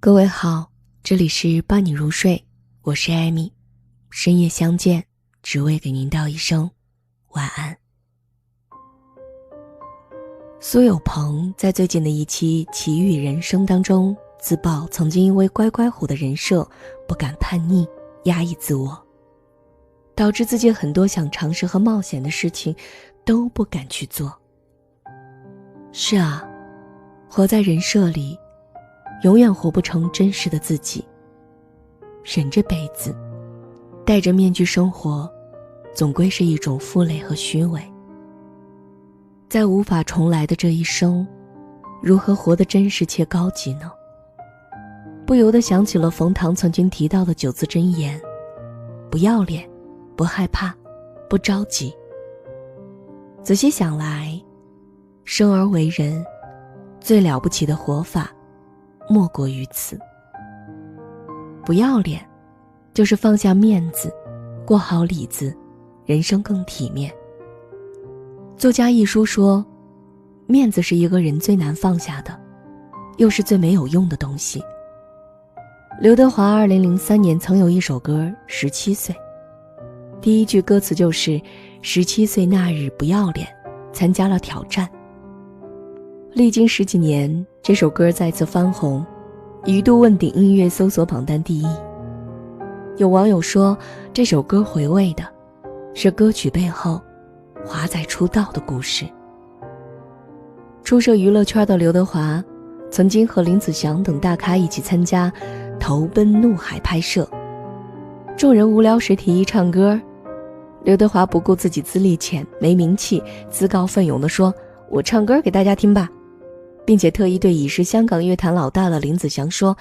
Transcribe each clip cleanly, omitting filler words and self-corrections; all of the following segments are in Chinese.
各位好，这里是伴你入睡，我是艾米，深夜相见，只为给您道一声晚安。苏有朋在最近的一期《奇遇人生》当中自曝，曾经因为乖乖虎的人设不敢叛逆，压抑自我，导致自己很多想尝试和冒险的事情都不敢去做。是啊，活在人设里永远活不成真实的自己，人这辈子戴着面具生活，总归是一种负累和虚伪。在无法重来的这一生，如何活得真实且高级呢？不由得想起了冯唐曾经提到的9字真言：不要脸，不害怕，不着急。仔细想来，生而为人，最了不起的活法莫过于此。不要脸，就是放下面子，过好里子，人生更体面。作家一书说，面子是一个人最难放下的，又是最没有用的东西。刘德华2003年曾有一首歌《17岁》，第一句歌词就是17岁那日不要脸，参加了挑战。历经10几年，这首歌再次翻红，一度问鼎音乐搜索榜单第1。有网友说，这首歌回味的是歌曲背后华仔出道的故事。初涉娱乐圈的刘德华，曾经和林子祥等大咖一起参加《投奔怒海》拍摄，众人无聊时提议唱歌，刘德华不顾自己资历浅没名气，自告奋勇地说，我唱歌给大家听吧，并且特意对已是香港乐坛老大的林子祥说，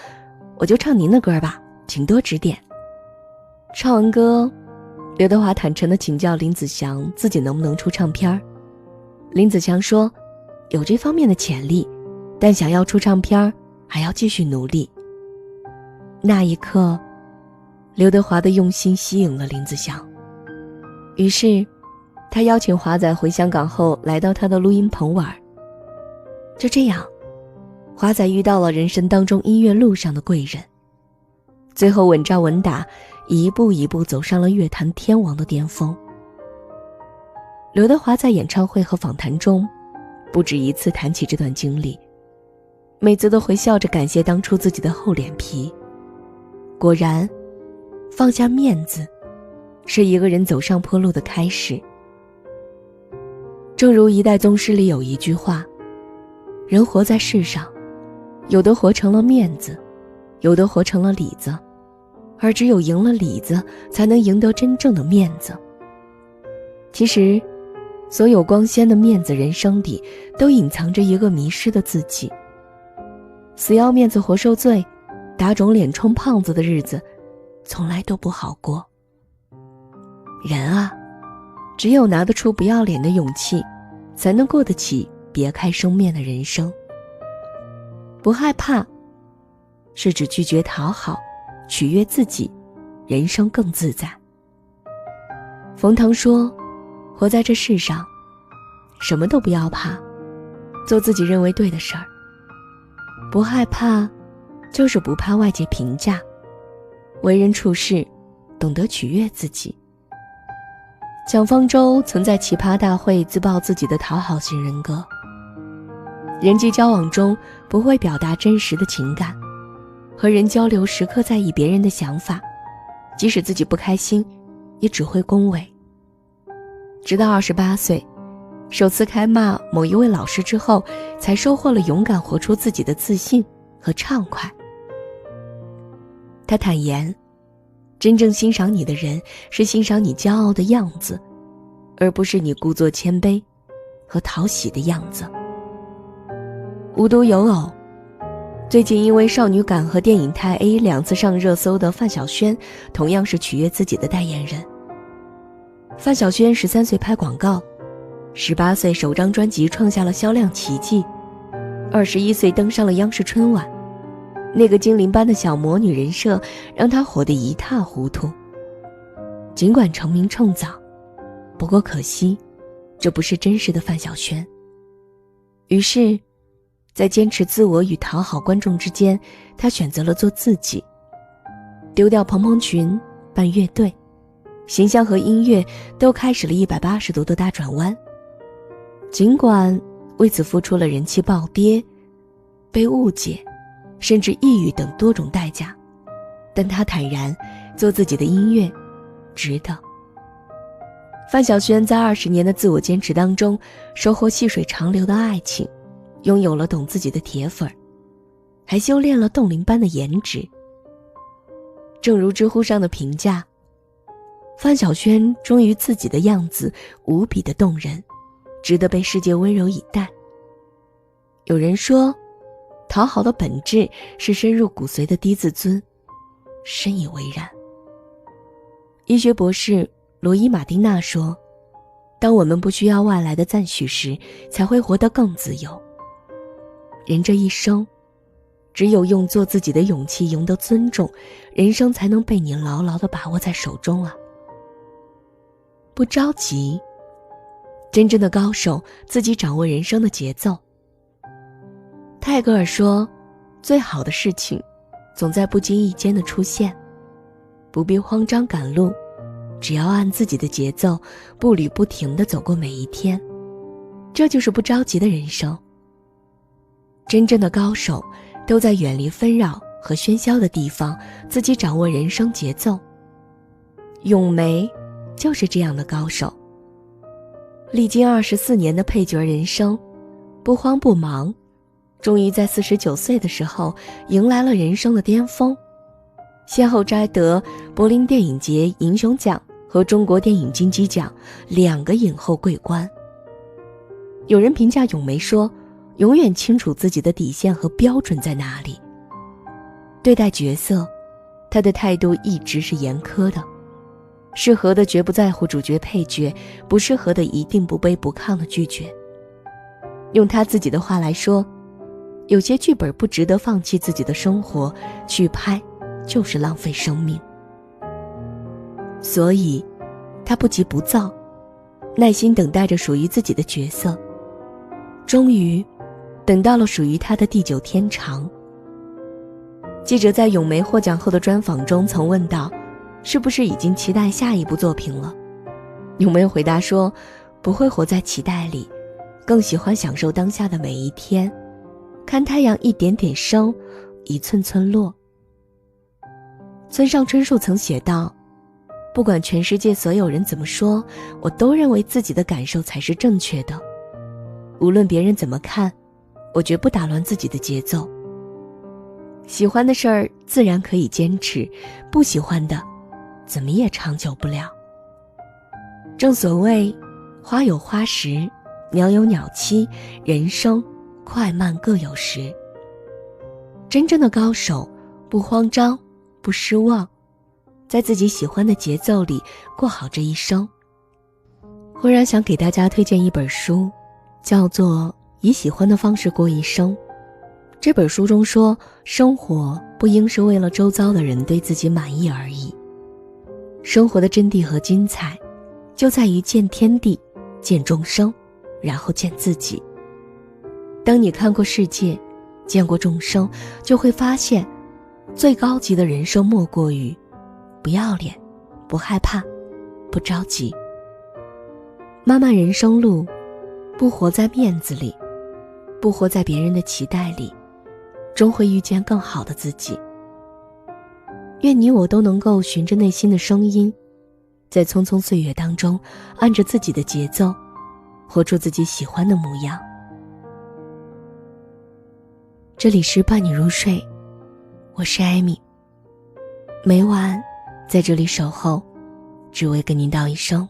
我就唱您的歌吧，请多指点。唱完歌，刘德华坦诚地请教林子祥自己能不能出唱片。林子祥说，有这方面的潜力，但想要出唱片还要继续努力。那一刻，刘德华的用心吸引了林子祥，于是他邀请华仔回香港后来到他的录音棚玩。就这样，华仔遇到了人生当中音乐路上的贵人，最后稳扎稳打，一步一步走上了乐坛天王的巅峰。刘德华在演唱会和访谈中不止一次谈起这段经历，每次都会笑着感谢当初自己的厚脸皮。果然，放下面子是一个人走上坡路的开始。正如一代宗师里有一句话，人活在世上，有的活成了面子，有的活成了里子，而只有赢了里子，才能赢得真正的面子。其实，所有光鲜的面子人生里，都隐藏着一个迷失的自己。死要面子活受罪，打肿脸充胖子的日子，从来都不好过。人啊，只有拿得出不要脸的勇气，才能过得起别开生面的人生。不害怕，是指拒绝讨好，取悦自己，人生更自在。冯唐说，活在这世上，什么都不要怕，做自己认为对的事儿。不害怕，就是不怕外界评价，为人处事，懂得取悦自己。蒋方舟曾在奇葩大会自曝自己的讨好型人格，人际交往中不会表达真实的情感，和人交流时刻在意别人的想法，即使自己不开心，也只会恭维。直到28岁，首次开骂某一位老师之后，才收获了勇敢活出自己的自信和畅快。他坦言，真正欣赏你的人是欣赏你骄傲的样子，而不是你故作谦卑和讨喜的样子。无独有偶，最近因为少女感和电影太 A 2次上热搜的范晓萱，同样是取悦自己的代言人。范晓萱13岁拍广告，18岁首张专辑创下了销量奇迹，21岁登上了央视春晚。那个精灵般的小魔女人设让她火得一塌糊涂。尽管成名趁早，不过可惜，这不是真实的范晓萱。于是在坚持自我与讨好观众之间，他选择了做自己，丢掉蓬蓬裙，办乐队，形象和音乐都开始了180度的大转弯。尽管为此付出了人气暴跌、被误解，甚至抑郁等多种代价，但他坦然做自己的音乐，值得。范晓萱在20年的自我坚持当中，收获细水长流的爱情，拥有了懂自己的铁粉，还修炼了冻龄般的颜值。正如知乎上的评价，范晓萱忠于自己的样子无比的动人，值得被世界温柔以待。有人说，讨好的本质是深入骨髓的低自尊，深以为然。医学博士罗伊·马丁纳说，当我们不需要外来的赞许时，才会活得更自由。人这一生，只有用做自己的勇气赢得尊重，人生才能被你牢牢地把握在手中啊！不着急，真正的高手自己掌握人生的节奏。泰戈尔说，最好的事情总在不经意间的出现，不必慌张赶路，只要按自己的节奏步履不停地走过每一天，这就是不着急的人生。真正的高手都在远离纷扰和喧嚣的地方，自己掌握人生节奏。咏梅就是这样的高手，历经24年的配角人生，不慌不忙，终于在49岁的时候迎来了人生的巅峰，先后摘得柏林电影节银熊奖和中国电影金鸡奖2个影后桂冠。有人评价咏梅说，永远清楚自己的底线和标准在哪里。对待角色，她的态度一直是严苛的，适合的绝不在乎主角配角，不适合的一定不卑不亢的拒绝。用她自己的话来说，有些剧本不值得放弃自己的生活去拍，就是浪费生命。所以她不急不躁，耐心等待着属于自己的角色，终于等到了属于她的地久天长。记者在咏梅获奖后的专访中曾问到，是不是已经期待下一部作品了？咏梅回答说，不会活在期待里，更喜欢享受当下的每一天，看太阳一点点升，一寸寸落。村上春树曾写道，不管全世界所有人怎么说，我都认为自己的感受才是正确的。无论别人怎么看，我绝不打乱自己的节奏。喜欢的事儿自然可以坚持，不喜欢的怎么也长久不了。正所谓，花有花时，鸟有鸟期，人生快慢各有时。真正的高手不慌张，不失望，在自己喜欢的节奏里过好这一生。忽然想给大家推荐一本书，叫做《以喜欢的方式过一生》。这本书中说，生活不应是为了周遭的人对自己满意而已。生活的真谛和精彩，就在于见天地，见众生，然后见自己。当你看过世界，见过众生，就会发现，最高级的人生莫过于不要脸，不害怕，不着急。漫漫人生路，不活在面子里，不活在别人的期待里，终会遇见更好的自己。愿你我都能够循着内心的声音，在匆匆岁月当中，按着自己的节奏，活出自己喜欢的模样。这里是伴你入睡，我是艾米，每晚在这里守候，只为跟您道一声